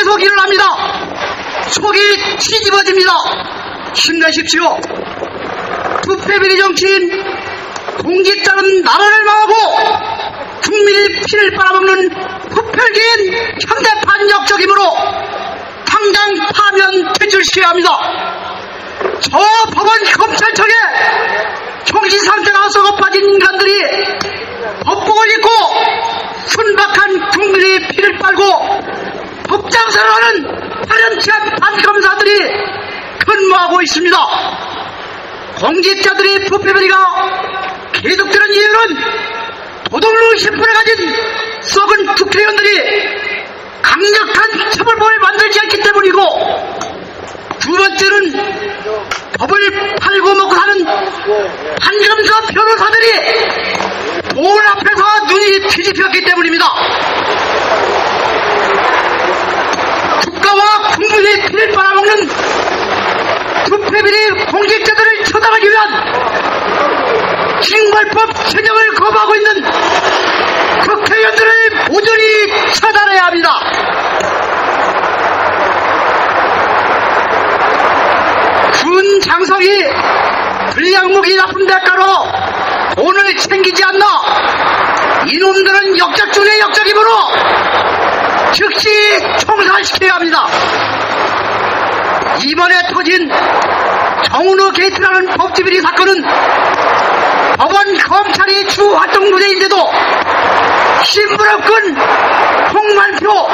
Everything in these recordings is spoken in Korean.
계속 일어납니다. 속이 뒤집어집니다. 힘내십시오. 부패비리 정치인 공직자는 나라를 망하고 국민의 피를 빨아먹는 부패기인 현대판 역적이므로 당장 파면 퇴출시켜야 합니다. 저 법원 검찰청에 정신 상태가 썩어 빠진 인간들이 법복을 입고 순박한 국민의 피를 빨고 법장선언하는 파렴치한 판검사들이 근무하고 있습니다. 공직자들의 부패비리가 계속되는 이유는 도덕로 심판을 가진 썩은 국회의원들이 강력한 처벌법을 만들지 않기 때문이고, 두 번째는 법을 팔고 먹고 사는 판검사 변호사들이 돈 앞에서 눈이 뒤집혔기 때문입니다. 국가와 국민의 피를 빨아먹는 부패비리 공직자들을 처단하기 위한 징벌법 제정을 거부하고 있는 국회의원들을 모조리 처단해야 합니다. 군 장성이 불량목이 나쁜 대가로 돈을 챙기지 않나 이놈들은 역적 중의 역적이므로 즉시 총살시켜야 합니다. 이번에 터진 정은호 게이트라는 법치비리 사건은 법원 검찰이 주 활동 무대인데도 신분업군 홍만표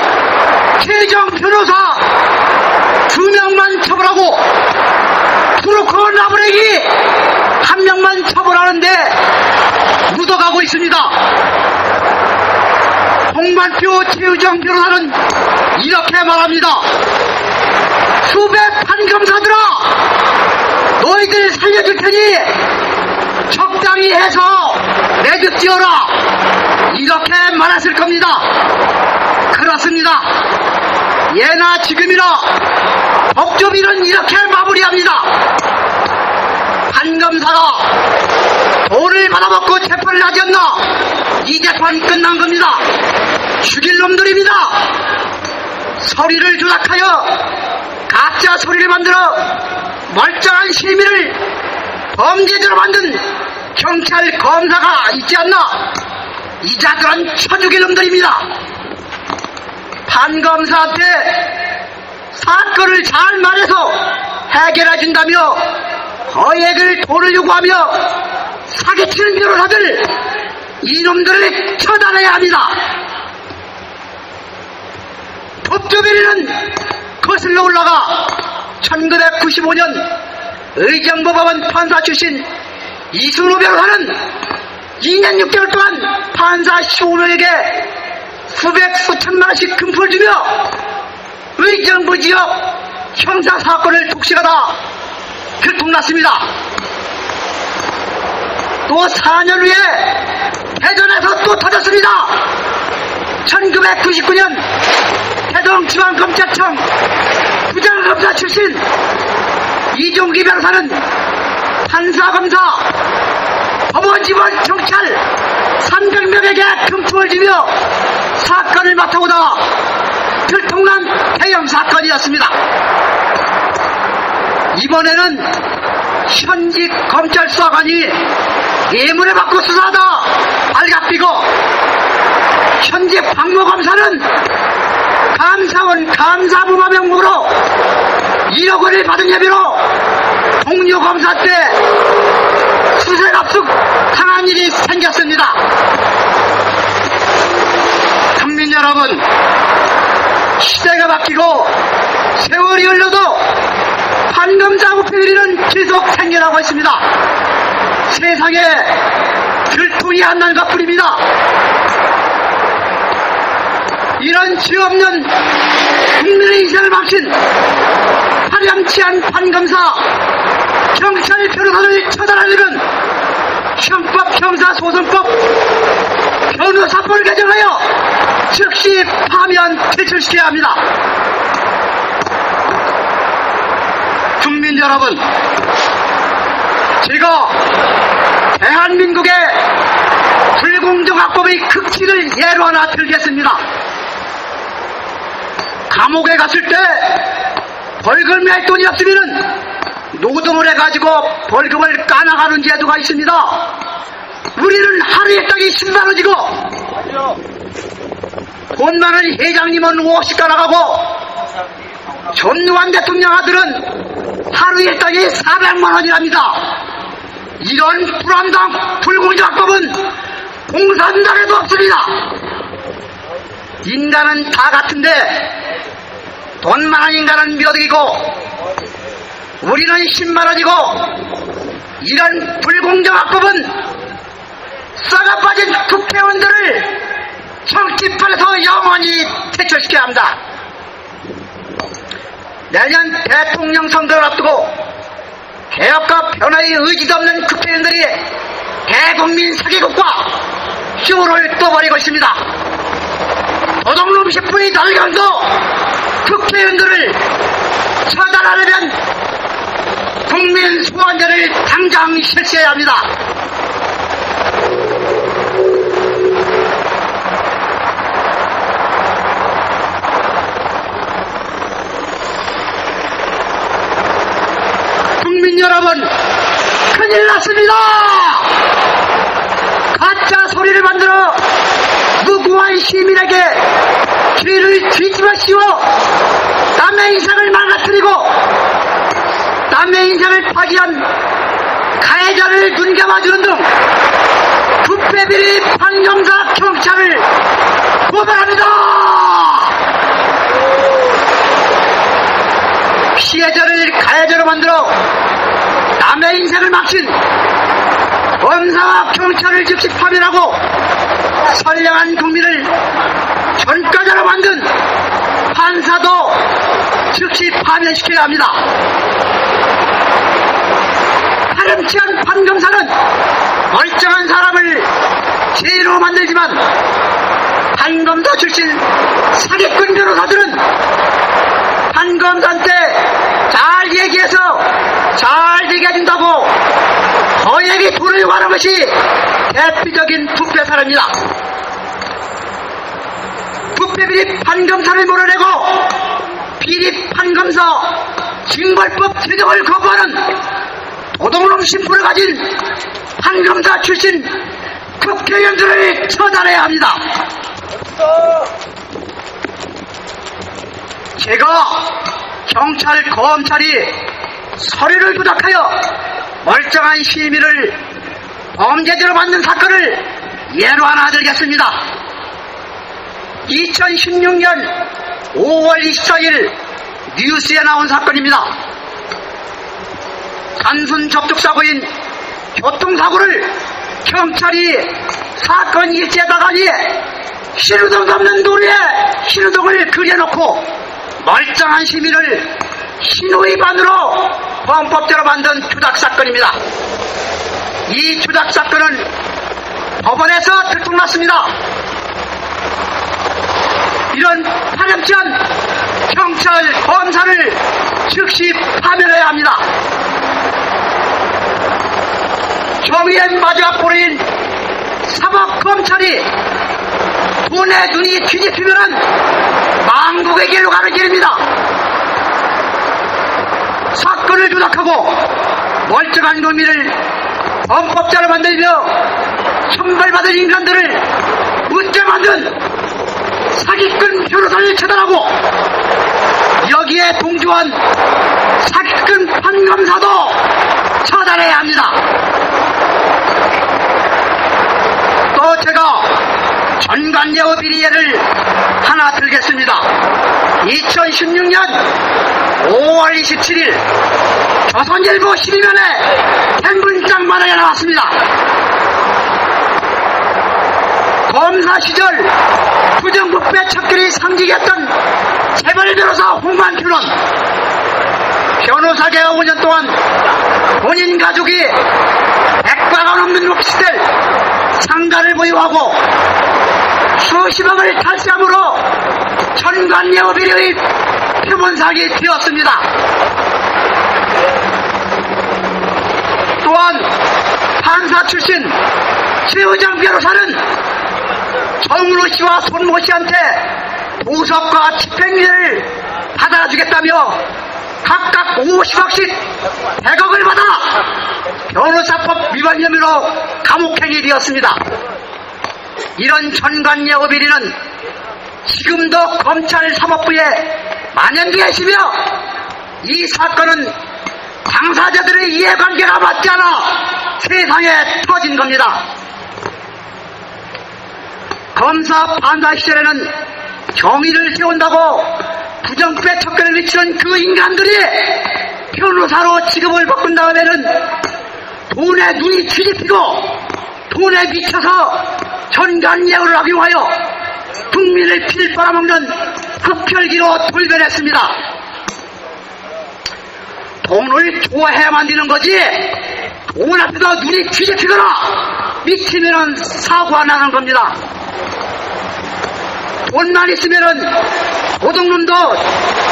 최정 변호사 2명만 처벌하고 브로커 나부레기 1명만 처벌하는데 묻어가고 있습니다. 홍만표 최정 변호사는 이렇게 말합니다. 수백 판검사들아, 너희들 살려줄 테니 적당히 해서 매듭 지어라, 이렇게 말했을 겁니다. 그렇습니다. 예나 지금이나 법조비는 이렇게 마무리합니다. 판검사가 돈을 받아먹고 재판을 하지 않나 이 재판 끝난 겁니다. 죽일 놈들입니다. 서리를 조작하여 가짜 소리를 만들어 멀쩡한 시민을 범죄자로 만든 경찰 검사가 있지 않나, 이 자들은 쳐죽일 놈들입니다. 판검사한테 사건을 잘 말해서 해결해 준다며 거액을 돈을 요구하며 사기치는 변호사들, 이놈들을 처단해야 합니다. 법조비리는 거슬러 올라가 1995년 의정부법원 판사 출신 이순호 변호사는 2년 6개월 동안 판사 15명에게 수백 수천만 원씩 금품을 주며 의정부 지역 형사사건을 독식하다 들통났습니다. 또 4년 후에 대전에서 또 터졌습니다. 1999년 대동지방검찰청 부장검사 출신 이종기 변호사는 판사검사 법원 지원 경찰 300명에게 금품을 주며 사건을 맡아오다가 들통난 대형 사건이었습니다. 이번에는 현직 검찰 수사관이 예문을 받고 수사하다 발각비고, 현직 박모검사는 감사원 감사부마 명목으로 1억 원을 받은 혐의로 동료 검사 때 수색압수 당한 일이 생겼습니다. 국민 여러분, 시대가 바뀌고 세월이 흘러도 판검사 부패비리는 계속 생겨나고 있습니다. 세상에 들통이 안 난 것뿐입니다. 이런 죄 없는 국민의 인생을 망친 파렴치한 판검사, 경찰 변호사를 처단하려면 형법, 형사소송법, 변호사법을 개정하여 즉시 파면 퇴출시켜야 합니다. 국민 여러분, 제가 대한민국의 불공정학법의 극치를 예로 하나 들겠습니다. 감옥에 갔을 때 벌금 낼 돈이 없으면은 노동을 해가지고 벌금을 까나가는 제도가 있습니다. 우리는 하루에 딱이 10만원이고 본만은 회장님은 50 까나가고 전두환 대통령 아들은 하루에 딱이 400만원이랍니다. 이런 불안당 불공정법은 공산당에도 없습니다. 인간은 다 같은데 돈 많은 인간은 미어득이고 우리는 10만원이고 이런 불공정법은 썩어빠진 국회의원들을 정치판에서 영원히 퇴출시켜야 합니다. 내년 대통령 선거를 앞두고 개혁과 변화의 의지도 없는 국회의원들이 대국민 사기극과 쇼를 떠버리고 있습니다. 도둑놈 10분이 달려도 국회의원들을 처단하려면 국민 소환제를 당장 실시해야 합니다. 국민 여러분, 큰일 났습니다. 가짜 소리를 만들어 무고한 시민에게 죄를 뒤집어 씌워 남의 인생을 망가뜨리고 남의 인생을 파기한 가해자를 눈감아주는 등 부패비리 판검사 경찰을 고발합니다. 피해자를 가해자로 만들어 남의 인생을 망친 검사와 경찰을 즉시 파면하고 선량한 국민을 전과자로 만든 판사도 즉시 파면시켜야 합니다. 파렴치한 판검사는 멀쩡한 사람을 죄로 만들지만 판검사 출신 사기꾼 변호사들은 판검사한테 잘 얘기해서 잘 되게 해준다고 거액의 돈을 요구하는 것이 대표적인 부패사례입니다. 부패비리 판검사를 몰아내고 비리 판검사 징벌법 제정을 거부하는 도둑놈 심부를 가진 판검사 출신 국회의원들을 처단해야 합니다. 제가 경찰, 검찰이 서류를 부탁하여 멀쩡한 시민을 범죄자로 만든 사건을 예로 하나 들겠습니다. 2016년 5월 24일 뉴스에 나온 사건입니다. 단순 접촉사고인 교통사고를 경찰이 사건 일지에다가니 신호등 없는 도로에 신호등을 그려놓고 멀쩡한 시민을 신호위반으로 범법자로 만든 추닥사건입니다. 이 추닥사건은 법원에서 들통났습니다. 이런 파렴치한 경찰, 검사를 즉시 파면해야 합니다. 정의의 마지막 보루인 사법검찰이 돈의 눈이 뒤집히면은 망국의 길로 가는 길입니다. 사건을 조작하고 멀쩡한 국민을 범법자로 만들며 천벌받은 인간들을 묻게 만든 사기꾼 변호사를 처단하고 여기에 동조한 사기꾼 판검사도 처단해야 합니다. 또 제가 전관예우 비리 예를 하나 들겠습니다. 2016년 5월 27일 조선일보 12면에 팬문장 만화가 나왔습니다. 검사 시절 부정부패 척결이 상징했던 재벌 변호사 홍만표는 변호사계가 5년 동안 본인 가족이 100가가 넘는 오피스텔 상가를 보유하고 수십억을 탈세함으로 전관예우 비리의 표본사기 되었습니다. 또한 판사 출신 최의정 변호사는 정은호 씨와 손모 씨한테 보석과 집행유예를 받아주겠다며 각각 50억씩 100억을 받아 변호사법 위반 혐의로 감옥행이 되었습니다. 이런 전관예우 비리는 지금도 검찰 사법부에 만연되어 있으며 이 사건은 당사자들의 이해관계가 맞지 않아 세상에 터진 겁니다. 검사 판사 시절에는 정의를 세운다고 부정부의 척결을 외치는 그 인간들이 변호사로 직업을 바꾼 다음에는 돈에 눈이 뒤집히고 돈에 미쳐서 전관예우를 악용하여 국민을 피를 빨아먹는 흡혈귀로 돌변했습니다. 돈을 좋아해야만 되는 거지 돈 앞에서 눈이 뒤집히거나 미치면 사고가 나는 겁니다. 돈만 있으면은 도둑놈도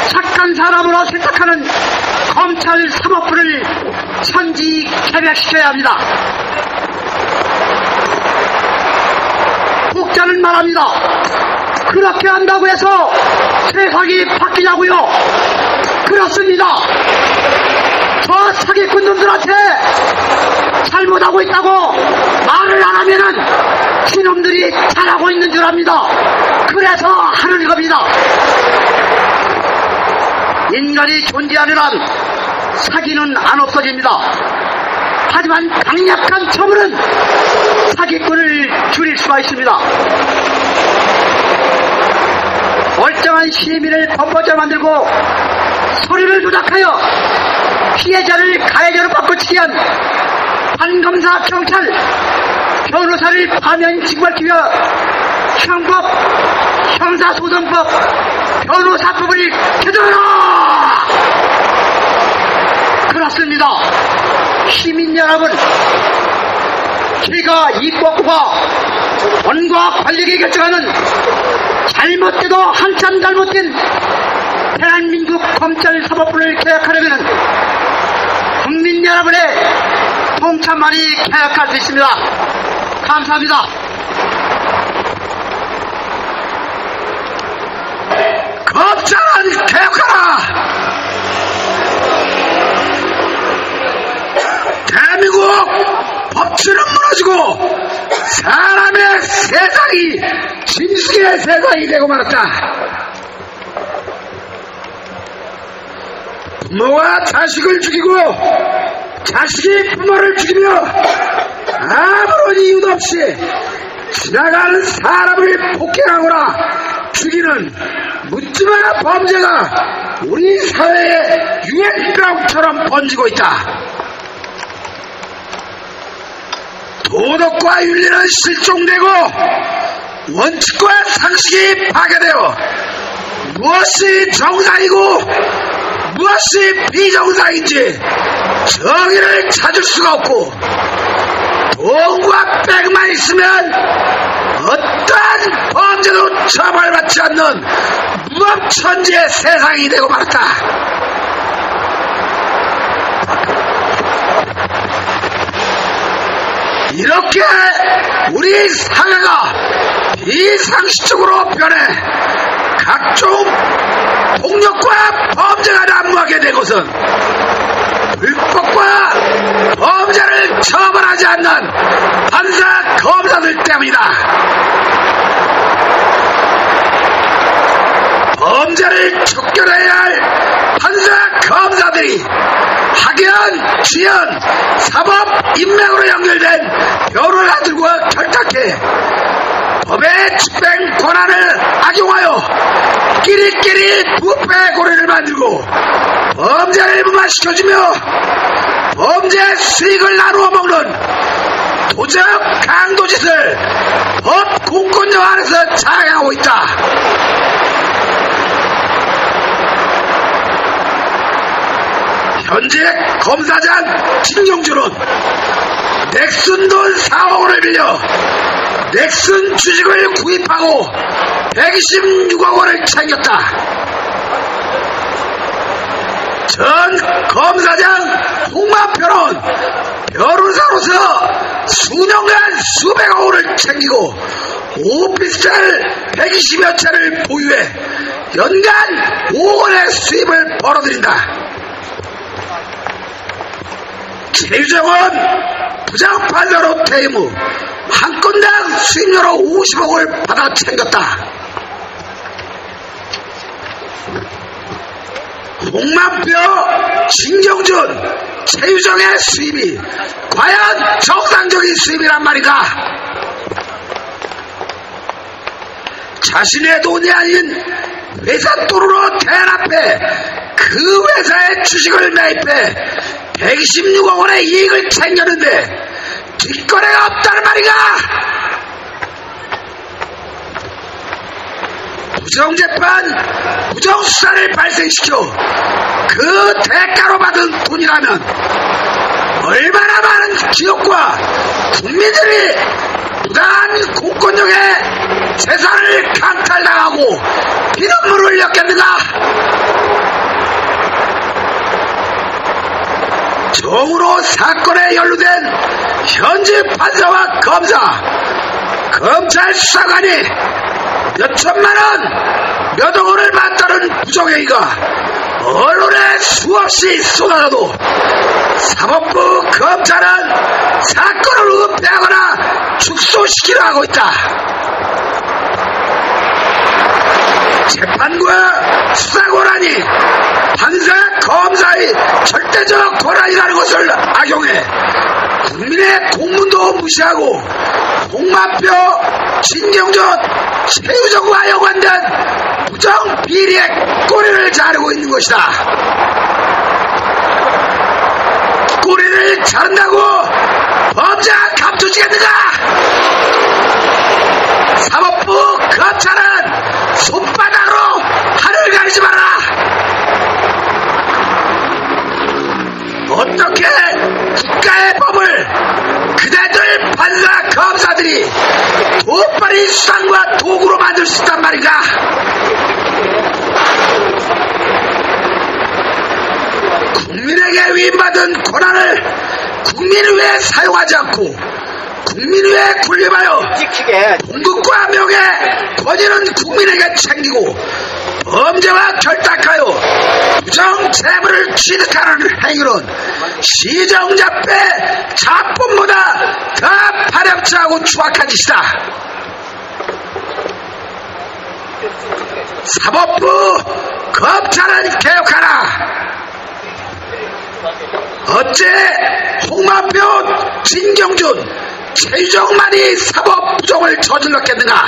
착한 사람으로 생각하는 검찰 사법부를 천지 개벽시켜야 합니다. 국자는 말합니다. 그렇게 한다고 해서 세상이 바뀌냐고요? 그렇습니다. 저 사기꾼 놈들한테 잘못하고 있다고 말을 안 하면은 지놈들이 잘하고 있는 줄 압니다. 그래서 하는 겁니다. 인간이 존재하는 한 사기는 안 없어집니다. 하지만 강력한 처벌은 사기꾼을 줄일 수가 있습니다. 멀쩡한 시민을 범죄자 만들고 소리를 조작하여 피해자를 가해자로 바꿔치기 한 판검사, 경찰, 변호사를 파면 징벌하기 위해 형법, 형사소송법, 변호사법을 개정하라! 그렇습니다. 시민 여러분, 제가 이 법과 원과 권력이 결정하는 잘못돼도 한참 잘못된 대한민국 검찰 사법부를 개혁하려면 국민 여러분의 동참만이 개혁할 수 있습니다. 감사합니다. 검찰은 개혁하라! 대한민국 법치는 무너지고 사람의 세상이 짐승의 세상이 되고 말았다. 부모가 자식을 죽이고 자식이 부모를 죽이며 아무런 이유도 없이 지나가는 사람을 폭행하거나 죽이는 묻지마 범죄가 우리 사회에 유행병처럼 번지고 있다. 도덕과 윤리는 실종되고 원칙과 상식이 파괴되어 무엇이 정상이고 무엇이 비정상인지 정의를 찾을 수가 없고 돈과 백만 있으면 어떠한 범죄도 처벌받지 않는 무법천지의 세상이 되고 말았다. 이렇게 우리 사회가 비상식적으로 변해 각종 폭력과 범죄가 난무하게 된 것은 불법과 범죄를 처벌하지 않는 판사, 검사들 때문이다. 범죄를 척결해야 할 판사, 검사들이 학연, 지연, 사법, 인맥으로 연결된 변호사들과 결탁해 법의 집행 권한을 악용하여 끼리끼리 부패 고리를 만들고 범죄를 무마시켜주며 범죄 수익을 나누어 먹는 도적 강도짓을 법 공권력 안에서 자행하고 있다. 현재 검사장 김영준은 넥슨 돈 4억 원을 빌려 넥슨 주식을 구입하고 126억 원을 챙겼다. 전 검사장 홍만표는 변호사로서 수년간 수백억 원을 챙기고 오피스텔 120여 채를 보유해 연간 5억 원의 수입을 벌어들인다. 최유정은 부장판사로 퇴임 후 한 건당 수입료로 50억을 받아 챙겼다. 홍만표, 진경준, 최유정의 수입이 과연 정상적인 수입이란 말인가? 자신의 돈이 아닌 회사 돈으로 대납해 그 회사의 주식을 매입해 116억 원의 이익을 챙겼는데 뒷거래가 없다는 말인가? 부정재판, 부정수사를 발생시켜 그 대가로 받은 돈이라면 얼마나 많은 기업과 국민들이 부당한 공권력의 재산을 강탈당하고 피눈물을 흘렸겠는가? 정으로 사건에 연루된 현직 판사와 검사, 검찰 수사관이 몇 천만 원, 몇 억 원을 맞다는 부정행위가 언론에 수없이 쏟아져도 사법부 검찰은 사건을 은폐하거나 축소시키려 하고 있다. 재판부와 수사 권한이 판사, 검사의 절대적 권한이라는 것을 악용해 국민의 공문도 무시하고 홍만표, 진경준, 최유정과 연관된 부정비리의 꼬리를 자르고 있는 것이다. 꼬리를 자른다고 범죄가 감춰지겠는가? 사법부, 검찰은 손바닥으로 하늘을 가리지 마라. 어떻게 국가의 법을 그대들 판사, 검사들이 도파리 수단과 도구로 만들 수 있단 말인가? 국민에게 위임받은 권한을 국민을 위해 사용하지 않고 국민을 위해 군림하여 공급과 명예, 권위는 국민에게 챙기고 범죄와 결탁하여 부정 재물을 취득하는 행위는 시정잡배 자본보다 더 파렴치하고 추악한 짓이다. 사법부, 검찰은 개혁하라. 어째 홍만표, 진경준, 최유정만이 사법 부정을 저질렀겠는가?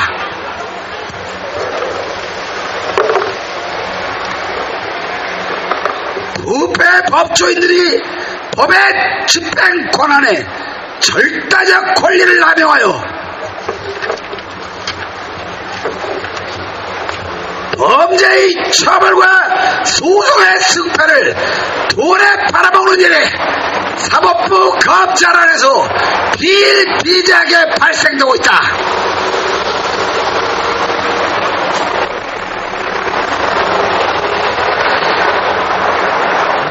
부패 법조인들이 법의 집행 권한에 절대적 권리를 남용하여 범죄의 처벌과 소송의 승패를 돈에 팔아먹는 일에 사법부 검찰 안에서 비일비재하게 발생되고 있다.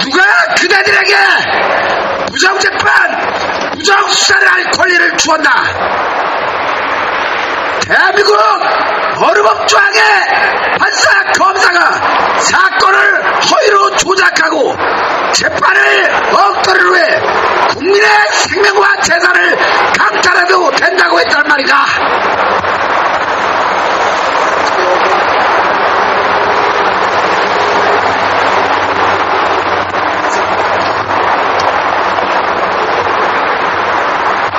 누가 그대들에게 부정재판, 부정수사를 할 권리를 주었나? 대한민국 어느 법조항에 판사, 검사가 사건을 허위로 조작하고 재판을 엉터리로 해 국민의 생명과 재산을 강탈해도 된다고 했단 말인가?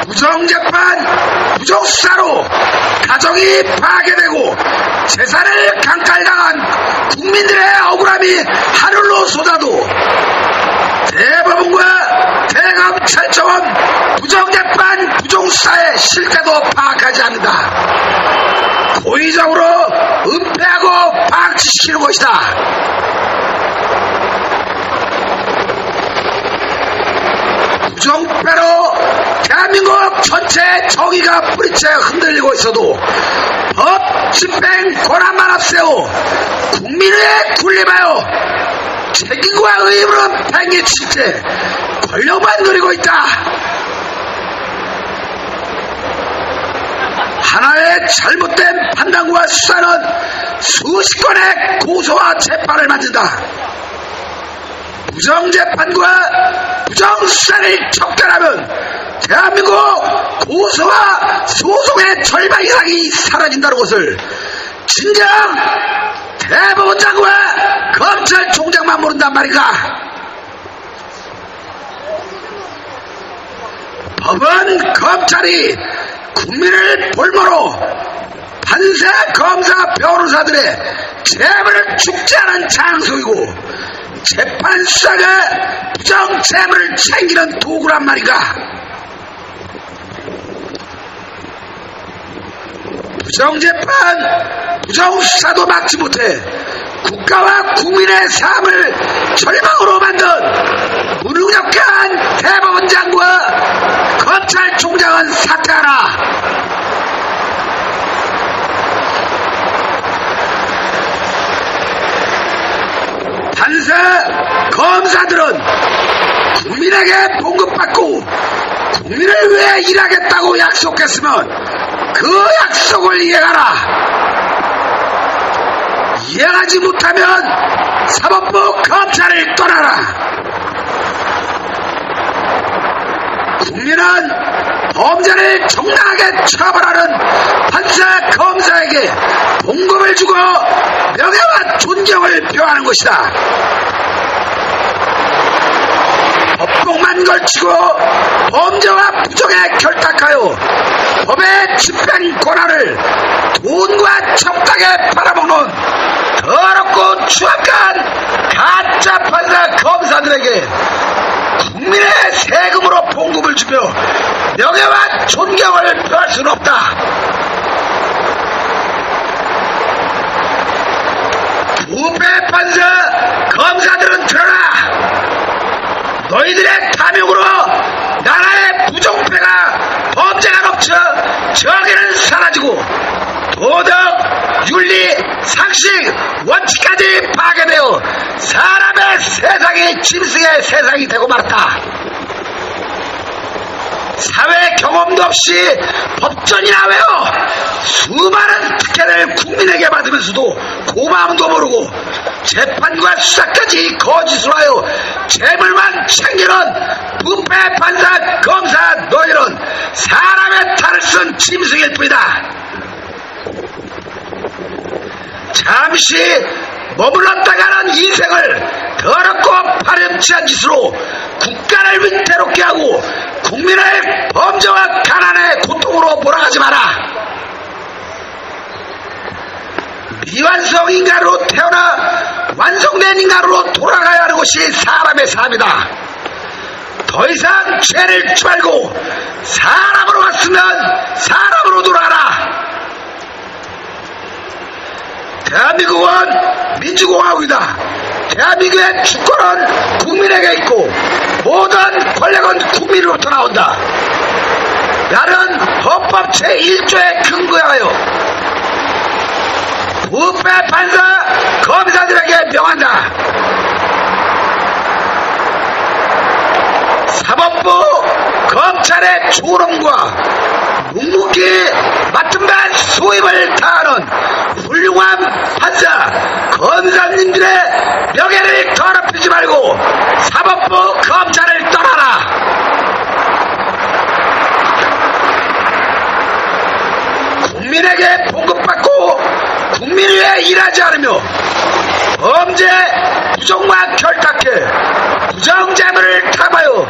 부정재판, 부정수사로 가정이 파괴되고 재산을 강탈당한 국민들의 억울함이 하늘로 쏟아도 대법원과 대검찰청은 부정재판, 부정수사의 실태도 파악하지 않는다. 고의적으로 은폐하고 방치시키는 것이다. 부정패로 대한민국 전체 정의가 뿌리채 흔들리고 있어도 법 집행 권한만 앞세워 국민의 군림하여 책임과 의무는 팽개칠 때 권력만 누리고 있다. 하나의 잘못된 판단과 수사는 수십 건의 고소와 재판을 만든다. 부정재판과 부정수사를 척결하면 대한민국 고소와 소송의 절반 이상이 사라진다는 것을 진정 대법원장과 검찰총장만 모른단 말인가. 법원, 검찰이 국민을 볼모로 판사, 검사, 변호사들의 재물을 죽지 않은 장소이고 재판 수사가 부정 재물을 챙기는 도구란 말인가. 부정재판, 부정수사도 막지 못해 국가와 국민의 삶을 절망으로 만든 무능력한 대법원장과 검찰총장은 사퇴하라. 판사, 검사들은 국민에게 봉급받고 국민을 위해 일하겠다고 약속했으면 그 약속을 이행하라. 이행하지 못하면 사법부 검찰을 떠나라. 국민은 범죄를 정당하게 처벌하는 판사, 검사에게 봉급을 주고 명예와 존경을 표하는 것이다. 법복만 걸치고 범죄와 부정에 결탁하여 법의 집행 권한을 돈과 척하게 팔아먹는 더럽고 추악한 가짜 판사, 검사들에게 국민의 세금으로 봉급을 주며 명예와 존경을 표할 수는 없다. 부패 판사, 검사들은 들어라. 너희들의 탐욕으로 나라의 부정패가 범죄가 넘쳐 정의는 사라지고 도덕, 윤리, 상식, 원칙까지 파괴되어 사람의 세상이 짐승의 세상이 되고 말았다. 사회 경험도 없이 법전이나 외워 수많은 특혜를 국민에게 받으면서도 고마움도 모르고 재판과 수사까지 거짓으로 하여 재물만 챙기는 부패 판사, 검사 너희는 사람의 탈을 쓴 짐승일 뿐이다. 잠시 머물렀다가는 인생을 더럽고 파렴치한 짓으로 국가를 위태롭게 하고 국민의 범죄와 가난의 고통으로 몰아가지 마라. 미완성 인간으로 태어나 완성된 인간으로 돌아가야 하는 것이 사람의 삶이다. 더 이상 죄를 짓지 말고 사람으로 왔으면 사람으로 돌아가라. 대한민국은 민주공화국이다. 대한민국의 주권은 국민에게 있고 모든 권력은 국민으로부터 나온다. 나는 헌법 제1조에 근거하여 부패 판사, 검사들에게 명한다. 사법부, 검찰의 조롱과 묵묵히 맡은 바 소임을 다하는 훌륭한 판사, 검사님들의 명예를 더럽히지 말고 사법부, 검찰을 떠나라. 국민에게 봉급받고 국민을 위해 일하지 않으며 범죄, 부정과 결탁해 부정재물을 탐하여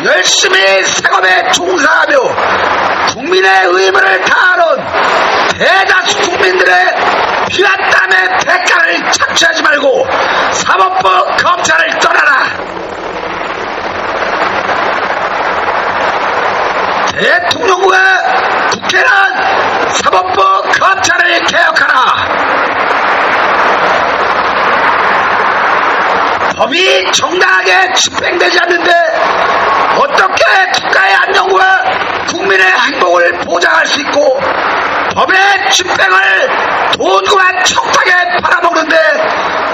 열심히 생업에 종사하며 국민의 의무를 다하는 대다수 국민들의 피와 땀의 대가를 착취하지 말고 사법부, 검찰을 떠나라. 대통령과 국회는 사법부, 검찰을 개혁하라. 법이 정당하게 집행되지 않는데 어떻게 국가의 안녕과 국민의 행복을 보장할 수 있고 법의 집행을 돈과 척하게 팔아먹는데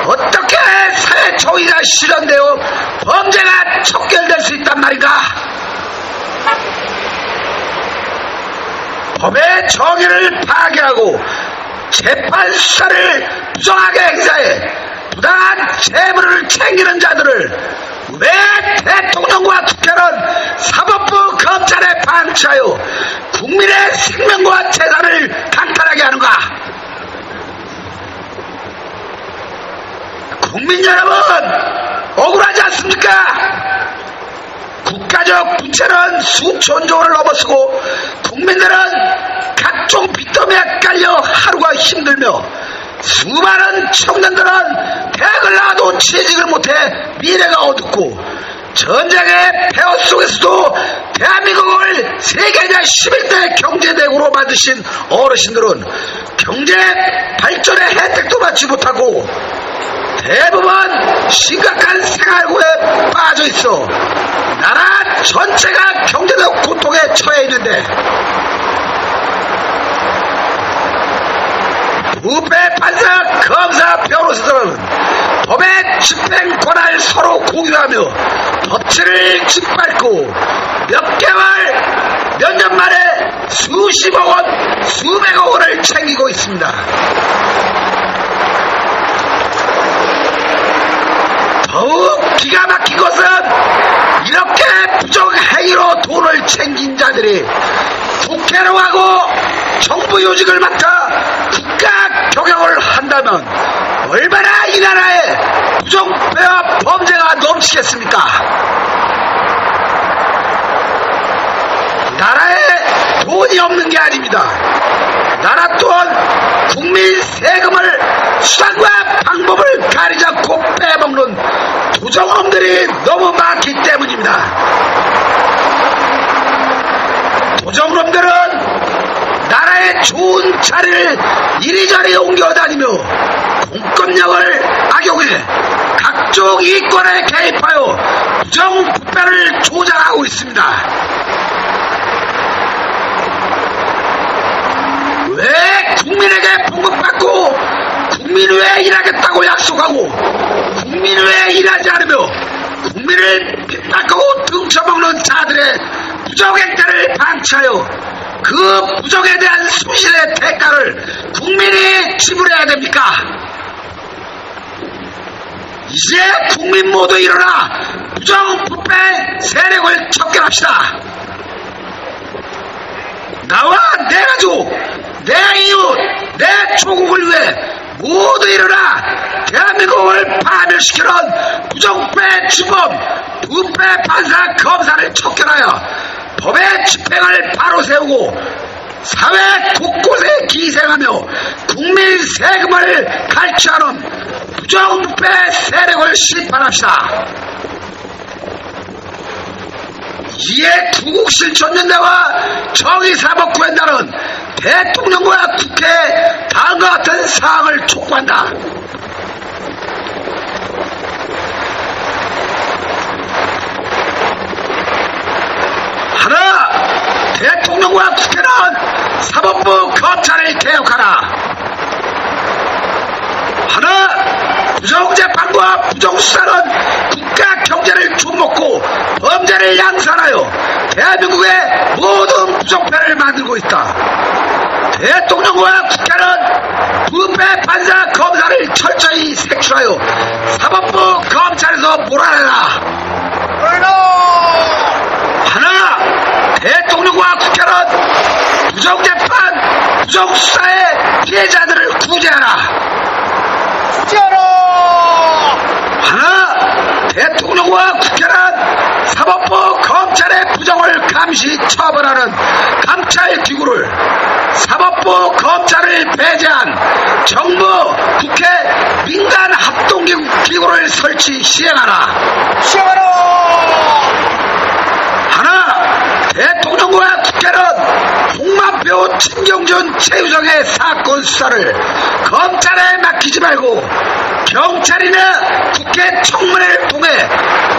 어떻게 사회 정의가 실현되어 범죄가 척결될 수 있단 말인가? 법의 정의를 파괴하고 재판 수사를 부정하게 행사해 부당한 재물을 챙기는 자들을 왜 대통령과 국회는 사법부 검찰에 방치하여 국민의 생명과 재산을 강탈하게 하는가? 국민 여러분, 억울하지 않습니까? 국가적 부채는 수천조 원을 넘어서고 국민들은 각종 빚더미에 깔려 하루가 힘들며 수많은 청년들은 대학을 나와도 취직을 못해 미래가 어둡고 전쟁의 폐허 속에서도 대한민국을 세계적 11대 경제대국으로 만드신 어르신들은 경제 발전의 혜택도 받지 못하고 대부분 심각한 생활고에 빠져 있어 나라 전체가 경제적 고통에 처해 있는데 부패 판사, 검사, 변호사들은 법의 집행 권한을 서로 공유하며 법치를 짓밟고 몇 개월, 몇 년 만에 수십억 원, 수백억 원을 챙기고 있습니다. 더욱 기가 막힌 것은 이렇게 부정행위로 돈을 챙긴 자들이 국회로 하고 정부 요직을 맡아 국가 경영을 한다면 얼마나 이 나라에 부정부패와 범죄가 넘치겠습니까? 나라에 돈이 없는 게 아닙니다. 나라 또한 국민 세금을 수단과 방법을 가리지 않고 빼먹는 부정놈들이 너무 많기 때문입니다. 부정놈들은 나라의 좋은 자리를 이리저리 옮겨다니며 공권력을 악용해 각종 이권에 개입하여 부정부패를 조장하고 있습니다. 왜 국민에게 봉급받고 국민 위해 일하겠다고 약속하고 국민 위해 일하지 않으며 국민을 핍박하고 등쳐먹는 자들의 부정행태를 방치하여 그 부정에 대한 손실의 대가를 국민이 지불해야 됩니까? 이제 국민 모두 일어나 부정부패 세력을 척결합시다. 나와 내 가족, 내 이웃, 내 조국을 위해 모두 일어나 대한민국을 파멸시키는 부정부패 주범, 부패 판사, 검사를 척결하여 법의 집행을 바로 세우고 사회 곳곳에 기생하며 국민 세금을 갈취하는 부정부패 세력을 심판합시다. 이에 구국실천연대와 정의사법구현단은 대통령과 국회에 다음과 같은 사항을 촉구한다. 하나, 대통령과 국회는 사법부 검찰을 개혁하라. 하나, 부정재판과 부정수사는 국가 경제를 좀먹고 범죄를 양산하여 대한민국의 모든 부정패를 만들고 있다. 대통령과 국회는 부패 판사 검사를 철저히 색출하여 사법부 검찰에서 몰아내라. 하나, 대통령과 국회는 부정재판, 부정수사의 피해자들을 구제하라. 하나, 대통령과 국회는 사법부 검찰의 부정을 감시 처벌하는 감찰기구를 사법부 검찰을 배제한 정부, 국회, 민간 합동기구를 설치 시행하라. 하나, 대통령과 국회는 홍만표, 진경준, 최유정의 사건 수사를 검찰에 맡기지 말고 경찰이나 국회 청문회를 통해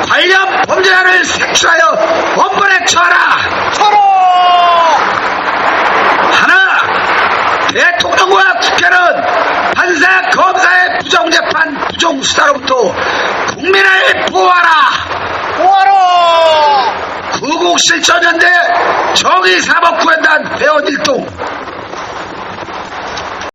관련 범죄자를 색출하여 원본에 처하라. 하나, 대통령과 국회는 판사, 검사의 부정재판, 부정수사로부터 국민을 보호하라. 그 구국실천연대 정의사법구현단 회원일동